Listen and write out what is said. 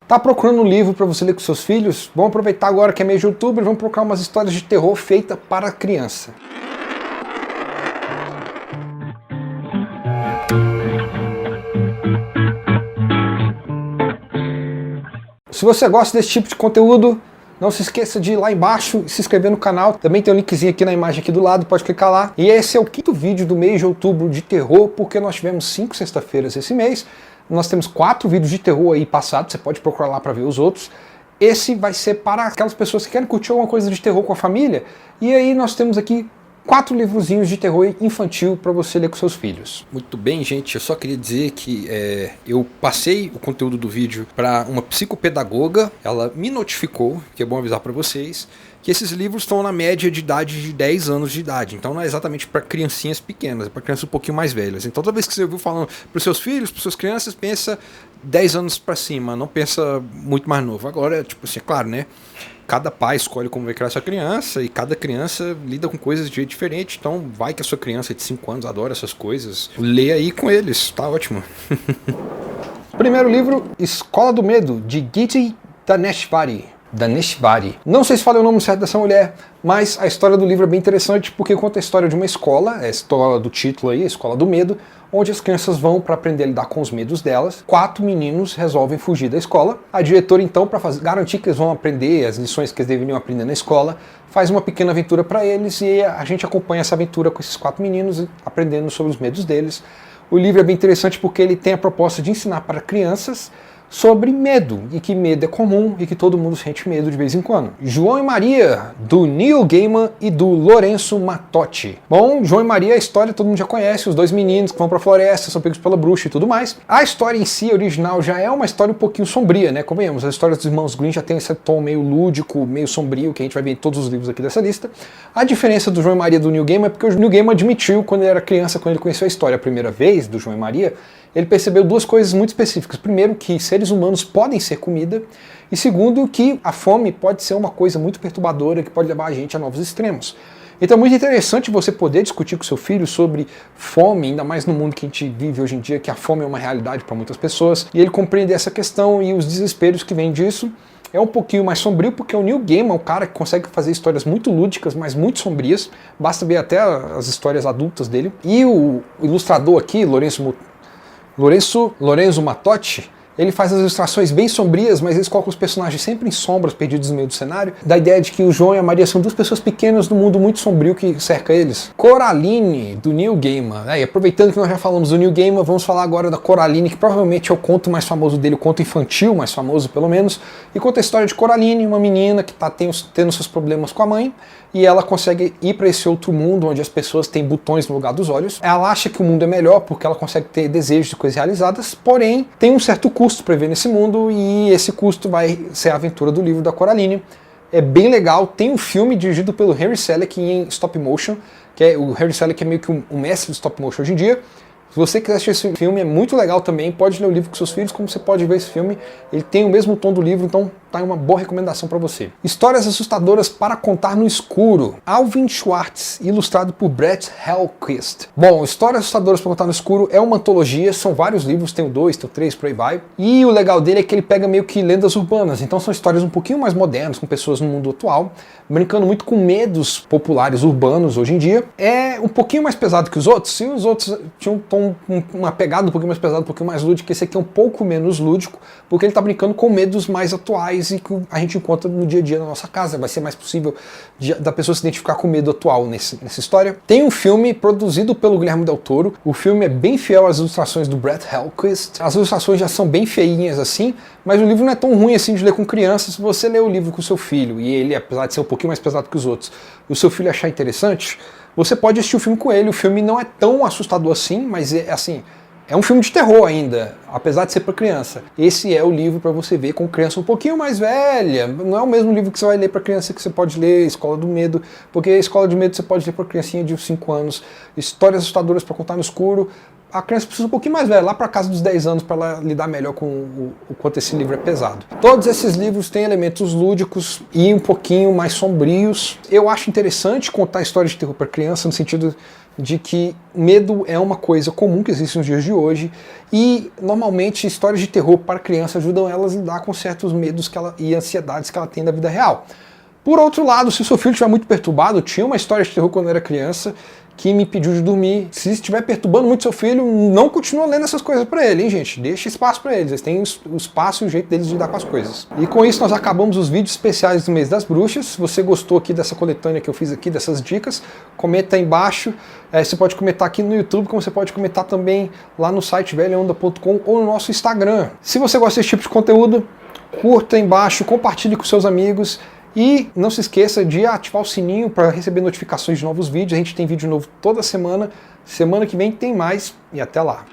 Tá procurando um livro para você ler com seus filhos? Vamos aproveitar agora que é mês de outubro e vamos procurar umas histórias de terror feitas para criança. Se você gosta desse tipo de conteúdo, não se esqueça de ir lá embaixo e se inscrever no canal. Também tem um linkzinho aqui na imagem aqui do lado, pode clicar lá. E esse é o quinto vídeo do mês de outubro de terror, porque nós tivemos 5 sexta-feiras esse mês. Nós temos 4 vídeos de terror aí passados, você pode procurar lá para ver os outros. Esse vai ser para aquelas pessoas que querem curtir alguma coisa de terror com a família. E aí nós temos aqui 4 livrozinhos de terror infantil para você ler com seus filhos. Muito bem, gente, eu só queria dizer que eu passei o conteúdo do vídeo para uma psicopedagoga. Ela me notificou, que é bom avisar para vocês, que esses livros estão na média de idade de 10 anos de idade. Então não é exatamente para criancinhas pequenas, é para crianças um pouquinho mais velhas. Então toda vez que você ouviu falando para os seus filhos, para suas crianças, pensa 10 anos para cima, não pensa muito mais novo. Agora, tipo assim, é claro, né? Cada pai escolhe como vai criar sua criança e cada criança lida com coisas de jeito diferente. Então vai que a sua criança de 5 anos adora essas coisas. Lê aí com eles, tá ótimo. Primeiro livro, Escola do Medo, de Giti Daneshvari. Não sei se falei o nome certo dessa mulher, mas a história do livro é bem interessante porque conta a história de uma escola, é a história do título aí, a Escola do Medo, onde as crianças vão para aprender a lidar com os medos delas. 4 meninos resolvem fugir da escola. A diretora, então, para garantir que eles vão aprender as lições que eles deveriam aprender na escola, faz uma pequena aventura para eles e a gente acompanha essa aventura com esses 4 meninos, aprendendo sobre os medos deles. O livro é bem interessante porque ele tem a proposta de ensinar para crianças sobre medo, e que medo é comum e que todo mundo sente medo de vez em quando. João e Maria, do Neil Gaiman e do Lorenzo Mattotti. Bom, João e Maria, a história todo mundo já conhece, os 2 meninos que vão pra floresta, são pegos pela bruxa e tudo mais. A história em si, original, já é uma história um pouquinho sombria, né? Convenhamos, as histórias dos irmãos Green já tem esse tom meio lúdico, meio sombrio, que a gente vai ver em todos os livros aqui dessa lista. A diferença do João e Maria do Neil Gaiman é porque o Neil Gaiman admitiu, quando ele era criança, quando ele conheceu a história a primeira vez do João e Maria, ele percebeu 2 coisas muito específicas. Primeiro, que seres humanos podem ser comida. E segundo, que a fome pode ser uma coisa muito perturbadora que pode levar a gente a novos extremos. Então é muito interessante você poder discutir com seu filho sobre fome, ainda mais no mundo que a gente vive hoje em dia, que a fome é uma realidade para muitas pessoas. E ele compreender essa questão e os desesperos que vêm disso. É um pouquinho mais sombrio, porque o Neil Gaiman é um cara que consegue fazer histórias muito lúdicas, mas muito sombrias. Basta ver até as histórias adultas dele. E o ilustrador aqui, Lorenzo Mattotti, ele faz as ilustrações bem sombrias, mas eles colocam os personagens sempre em sombras, perdidos no meio do cenário, da ideia de que o João e a Maria são 2 pessoas pequenas no mundo muito sombrio que cerca eles. Coraline, do Neil Gaiman. E aproveitando que nós já falamos do Neil Gaiman, vamos falar agora da Coraline, que provavelmente é o conto mais famoso dele, o conto infantil mais famoso pelo menos, e conta a história de Coraline, uma menina que está tendo seus problemas com a mãe, e ela consegue ir para esse outro mundo onde as pessoas têm botões no lugar dos olhos. Ela acha que o mundo é melhor porque ela consegue ter desejos de coisas realizadas, porém tem um certo custo para viver nesse mundo e esse custo vai ser a aventura do livro da Coraline. É bem legal, tem um filme dirigido pelo Henry Selick em stop motion, que é o Henry Selick é meio que um mestre do stop motion hoje em dia. Se você quiser assistir esse filme, é muito legal também, pode ler o livro com seus filhos, como você pode ver esse filme, ele tem o mesmo tom do livro, então tá uma boa recomendação para você. Histórias assustadoras para contar no escuro, Alvin Schwartz, ilustrado por Brett Hellquist. Bom, Histórias assustadoras para contar no escuro é uma antologia, são vários livros, tem o 2, tem o 3, por aí vai, e o legal dele é que ele pega meio que lendas urbanas, então são histórias um pouquinho mais modernas, com pessoas no mundo atual, brincando muito com medos populares urbanos hoje em dia. É um pouquinho mais pesado que os outros, se os outros tinham um tom, uma pegada um pouquinho mais pesada, um pouquinho mais lúdico, esse aqui é um pouco menos lúdico, porque ele está brincando com medos mais atuais e que a gente encontra no dia a dia na nossa casa. Vai ser mais possível da pessoa se identificar com o medo atual nessa história. Tem um filme produzido pelo Guillermo del Toro, o filme é bem fiel às ilustrações do Brett Hellquist, as ilustrações já são bem feinhas assim, mas o livro não é tão ruim assim de ler com criança. Se você ler o livro com seu filho, e ele, apesar de ser um pouquinho mais pesado que os outros, e o seu filho achar interessante, você pode assistir o filme com ele. O filme não é tão assustador assim, mas é assim, é um filme de terror ainda, apesar de ser para criança. Esse é o livro para você ver com criança um pouquinho mais velha. Não é o mesmo livro que você vai ler para criança que você pode ler Escola do Medo, porque Escola do Medo você pode ler para criancinha de 5 anos. Histórias assustadoras para contar no escuro, a criança precisa um pouquinho mais velha, lá para casa dos 10 anos, para ela lidar melhor com o quanto esse livro é pesado. Todos esses livros têm elementos lúdicos e um pouquinho mais sombrios. Eu acho interessante contar histórias de terror para criança, no sentido de que medo é uma coisa comum que existe nos dias de hoje e normalmente histórias de terror para criança ajudam elas a lidar com certos medos e ansiedades que ela tem da vida real. Por outro lado, se o seu filho estiver muito perturbado, tinha uma história de terror quando eu era criança que me pediu de dormir. Se estiver perturbando muito seu filho, não continua lendo essas coisas para ele, hein, gente? Deixa espaço para eles. Eles têm o espaço e o jeito deles de lidar com as coisas. E com isso nós acabamos os vídeos especiais do mês das bruxas. Se você gostou aqui dessa coletânea que eu fiz aqui, dessas dicas, comenta aí embaixo. Você pode comentar aqui no YouTube, como você pode comentar também lá no site velhaonda.com ou no nosso Instagram. Se você gosta desse tipo de conteúdo, curta aí embaixo, compartilhe com seus amigos. E não se esqueça de ativar o sininho para receber notificações de novos vídeos. A gente tem vídeo novo toda semana. Semana que vem tem mais e até lá.